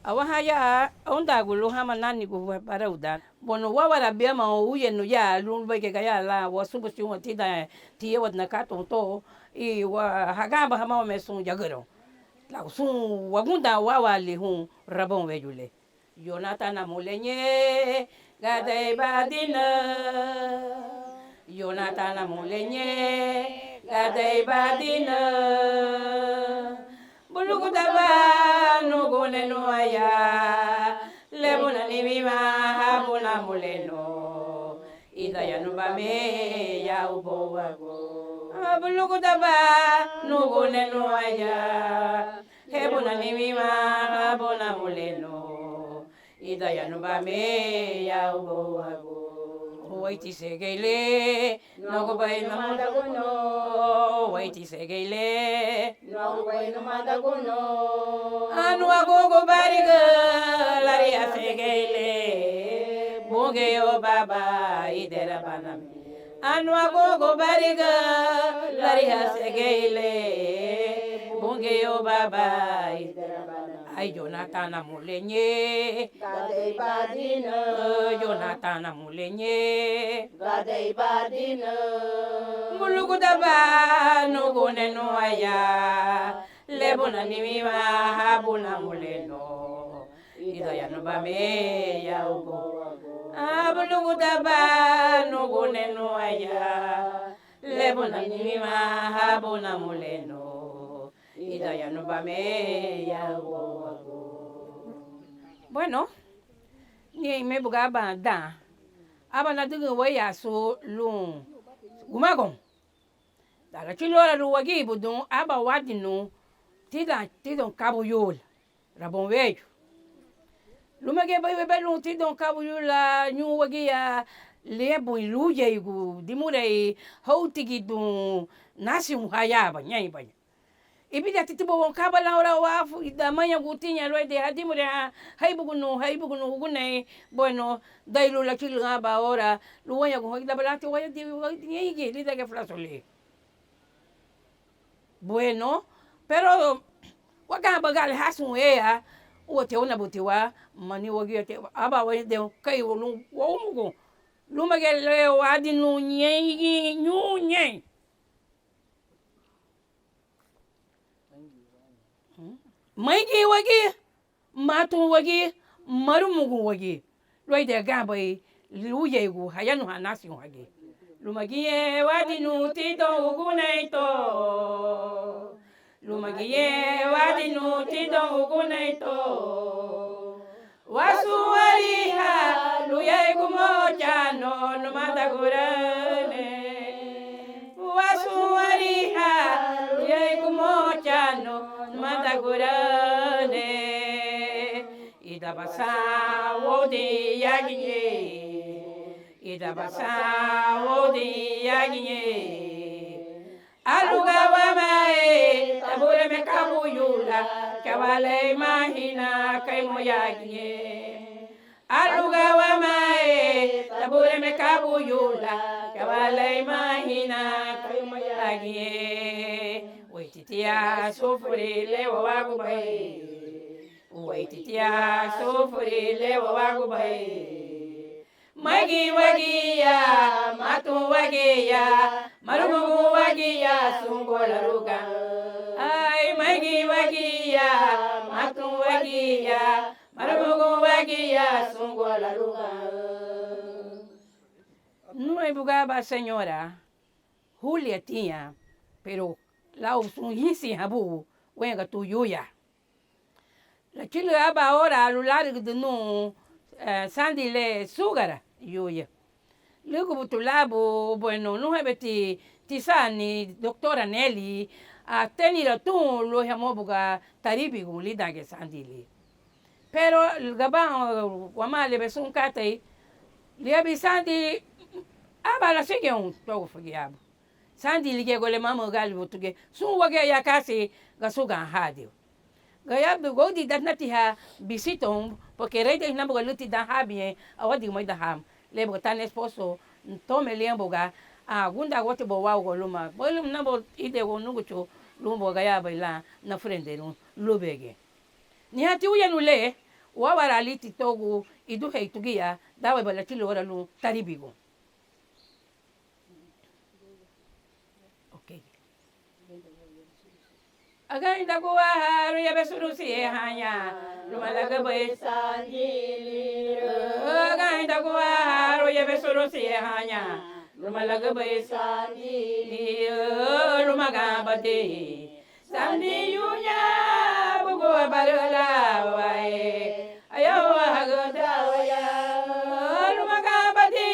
Awahaya onda gulu hama nani gu para udan. Bono wawara biama uye no ya lumbe ke kaya la wasubu si un tida tie wat na kato to I wa hagamba hama me sun jagaro. La sun wagunda wawa li hun rabon wejule. Jonathan amulenye gade badina. Jonathan amulenye gade badina. Bulugu daba no gone no aya lebuna ni viva habuna muleno ida ya no bame ya ubo wago bulugu daba no gone no aya hebuna ni viva habuna muleno ida ya no bame ya ubo wago waiti segele no go bai no manda gono waiti segele no go bai no manda gono anu agogo bariga lari segele boge yo baba idera banami anu agogo bariga lari segele boge yo baba idera banami ay Jonathan amulenye gadei badina Jonathan amulenye gadei badina mulugu daba no gone no aya lebuna ni miwa habuna muleno ida ya no bame ya ugo abulugu daba no gone no aya lebuna ni miwa habuna muleno ida ya no bame ya ugo. Bueno, ni me bugaba da. Aba na dugu waya so lun. Gumagon. Dala kilora lu wagi budun aba wadinu tidon kabu yul. Rabon weju. Lumage be lun tidon kabu yula nyu wagi ya lebu iluje igu dimure houtigi dun nasi muhayaba nyai banya. Ibida titibo won kabala ora wafu idamanya gutinya loide hadimure haibugunu gune bueno dailu la kilga ba ora luwaya go ida balati waya di yige lida ke flasole bueno pero wakamba gal hasun ea wote ona botewa mani wogi te aba wa de kai wonu wo mugo lumagele wadi nu nyengi nyu nyen maigi wagi matun wagi marumugu wagi loide gabai luye gu hayanu hanasi wagi lumagiye wadi nu tidon ugunaito lumagiye wadi nu tidon ugunaito wasuwariha luye gumochano numadagurane wasuwariha luye gumochano madagurane ida basa wodi yaginye ida basa wodi yaginye aluga wamae tabure me kabuyula kawale mahina kaimo yaginye aluga wamae tabure me kabuyula kawale mahina kaimo yaginye waititia sufuri lewa wagu bai waititia sufuri lewa wagu bai magi wagiya matu wagiya marugu wagiya sungola ruga ay magi wagiya matu wagiya marugu wagiya sungola ruga. No bugaba señora Julia tinha pero la usunhisi habu wenga tu yuya la kilo aba ora lular de no sandile sugara yuya luego butulabu bueno no hebeti tisani doctora Nelly a tenira tu lo hamobuga taribi gulida ge sandile pero el gaban wamale besun katai liabi sandi aba la sigue un todo fugiabo sandi lige gole mama gal butuge sun wage ya kasi ga suga hadio ga ya do godi dat natiha bisiton porque rei de nambo luti da habie awadi mo da ham lebo tan esposo tome lembo ga a gunda wote bo wa go luma bolum nambo ide go nugucho lumbo ga ya baila na frente no lubege ni hati uya nule wa wara liti togu idu heitugia dawe bala chile ora lu taribigo. Okay. Agai da gua haru ya besuru si hanya lumalaga bai sanjili. Agai da gua haru ya besuru si hanya lumalaga bai sanjili. Lumaga bade sandi yunya bugo barula wae ayo hagda waya lumaga bade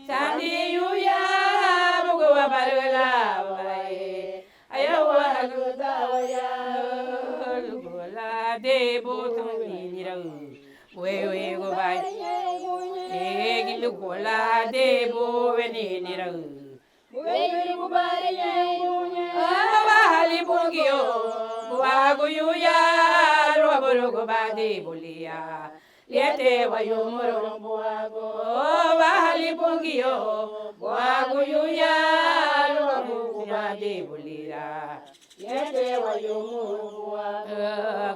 sandi yunya bugo barula wae ayo hagda waya lugola de botong ni ra we go bai e gilu gola de bo veni ni ra we go bai bahali bungio buagu yuya robo go badi bulia liete wayumuro buagu bahali bungio buagu yuya robo go badi bulia liete wayumuro buagu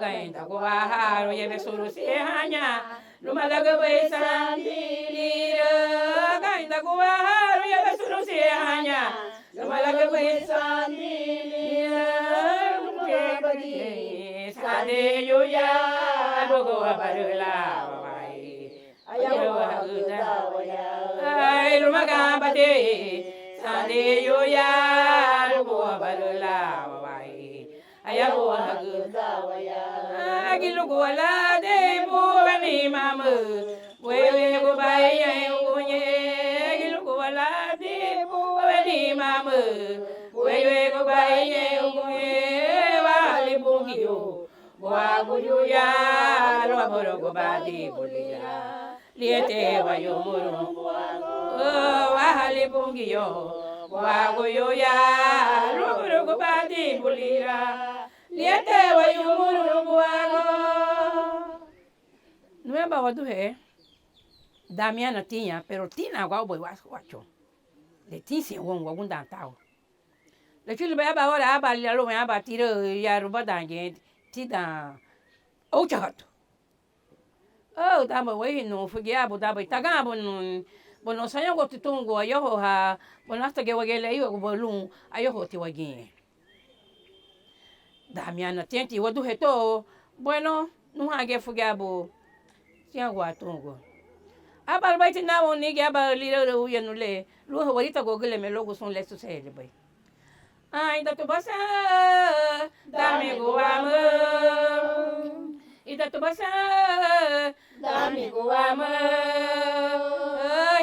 gainda go baharo yebe suru si hanya lumalaga besandi gainda go baharo yebe suru si hanya lumalaga besandi sade yuya bogo barula wai ayo haguda waya ai lumaga bade sade yuya bogo barula wai ayo haguda waya agilu gola de bo bani mamu wewe go baye unye agilu gola de bo bani mamu wewe go baye unye wali bungio buagu yuya robo go badi bulia liete wayumuru wali bungio buagu yuya robo go badi bulia liete wayumuru buagu. Nueva wadu he Damiana tinha pero tina gua boy wacho le tinsi won wa gunda tao le chile ba ba ora ba le lo ba tiro ya ruba dange tida o chato oh da mo we no fugia bo da ba taga bo no bono sayo go titungo ayo ha bono hasta que wagele yo bo lu ayo ho ti wagi Damiana tienti wadu he to bueno no ha ge fugia bo tia gua tungo abal bai tina woni ge abal liro ya no le lu ahorita go gele me logo son le sucede bai ainda tu basa dame guamo ida tu basa dame guamo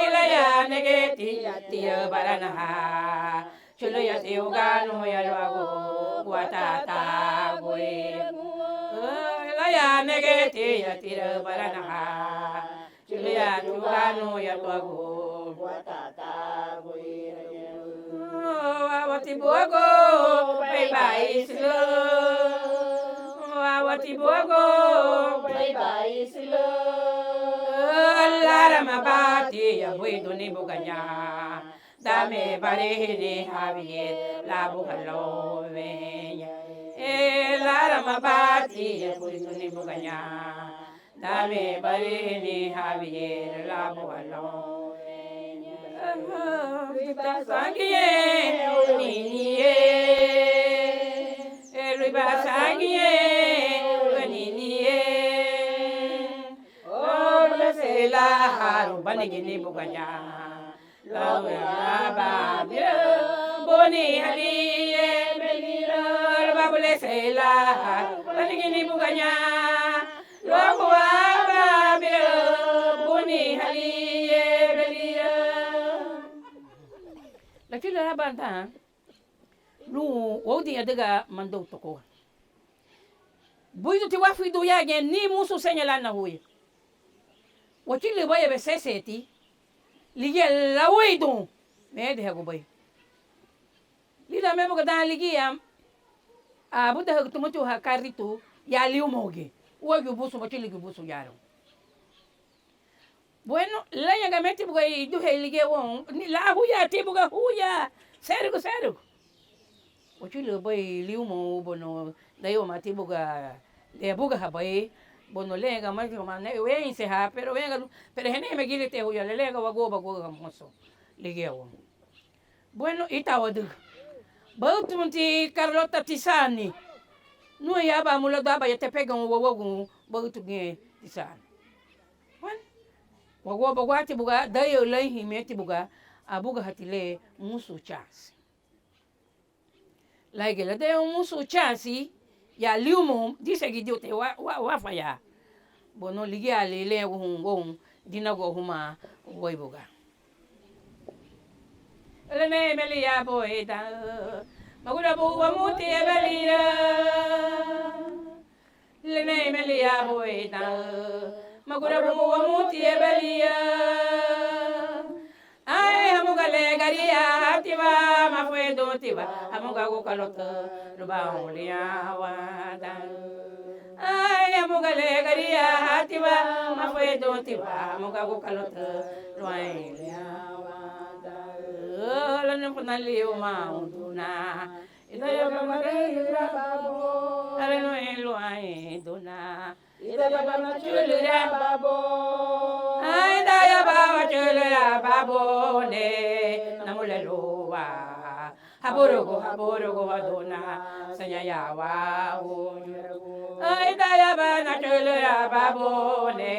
ilaya negeti tia barana chulo ya tiugano ya luago guatata goe ilaya negeti ya tia barana chulo ya tiugano ya luago guatata goe Wawati bogo, bye bye slow. Wawati bogo, bye bye slow. Lara mabati ya buido ni buganya. Dame bare ni Javier la bugalo veña. Lara mabati ya buido ni buganya. Dame bare ni Javier la bugalo veña. Kita sangie uninie riba sangie uninie oh blesela haru banigini buganya lawa ba boni haliye belira ba blesela banigini buganya lawa ba boni haliye belira. Lakini la banda lu wodi adega mando toko buido ti wafi do ya gen ni musu senyala na huye wakili boye be seseti liye la wido me de hago boy lida me boga dan ligia a buda hago tumoto ha karito ya liu moge wogu busu wakili busu yaro. Bueno, la yanga meti buga idu helige won ni la huya ti buga huya seru o chulo boy liumo bono dayo mati buga le buga habai Bono lenga mas né eu ia encerrar pero venga pero rene me gile te huya lenga wago moço ligeu bueno itawadu bautunti Carlota Tisani não ia ba mula daba ia te pegar wago bautu ge Tisani bueno wago bagwati buga dayo lai himeti buga abuga hatile musu chance like la de musu chance ya liumo disse que deu te wa falhar bono ligi ali le gon dina go huma woi buga ele ne melia poeta magura bu wa muti ebelia le ne melia poeta magura bu wa muti ebelia ai amuga le garia tiva ma fue do tiva amuga go kalota ruba ulia wada ai amuga le garia tiva ma fue do tiva amuga go kalota ruba ulia wada la ne funali o ma unduna ida ya ma re babo ale no elo ai dona ida ya ma chulira babo ai da ya baba chulira babo ne namule loa haborogo adona sanya ya wa ai da ya bana chulira babo ne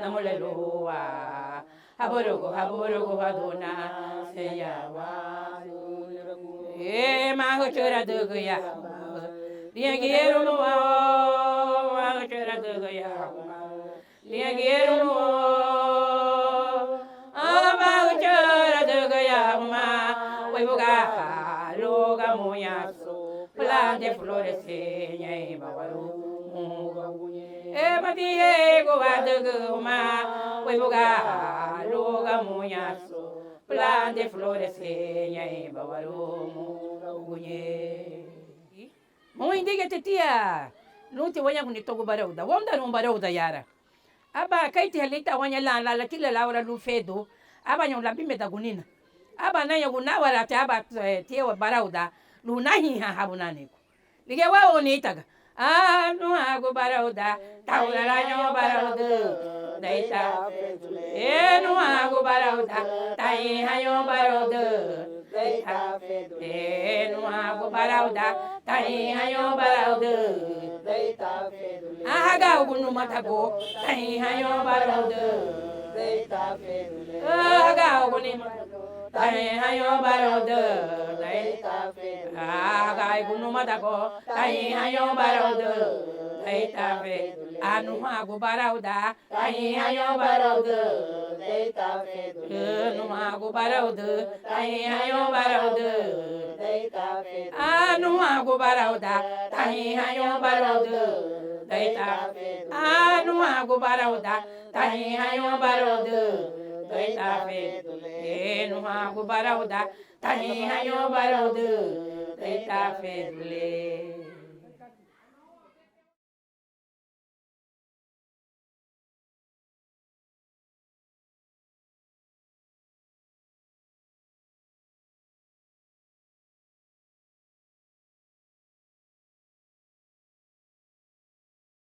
namule loa haborogo adona sanya wa ma ho chura dugu ya liagero no ma ho chura dugu ya liagero no ama ho chura dugu ya ma wai boga loga moyaso plan de flores seña babaru matie go adugu ma wai boga loga moyaso plan de flores seña babaru mãe diga tia não te wanha bonito go barauda wanda não barauda yara aba kai te halita wanya la kila la ora lu fedo aba nyon la bime da gunina aba na ya guna wala te aba te wa barauda lu nahi ha habunane ko lige wa oni taga no hago barauda taula la nyo barauda deita no hago barauda tai hayo barauda no hago barauda tai hayo barauda aga gunu matago tai hayo barauda aga gunu tai hayo barauda aga gunu matago tai hayo barauda deita fe anu hago barauda tai hayo barauda deita fe no hago barauda tai hayo barauda deita fe anu hago barauda tai hayo barauda deita fe anu hago barauda tai hayo barauda deita fe no hago barauda tai hayo barauda deita fe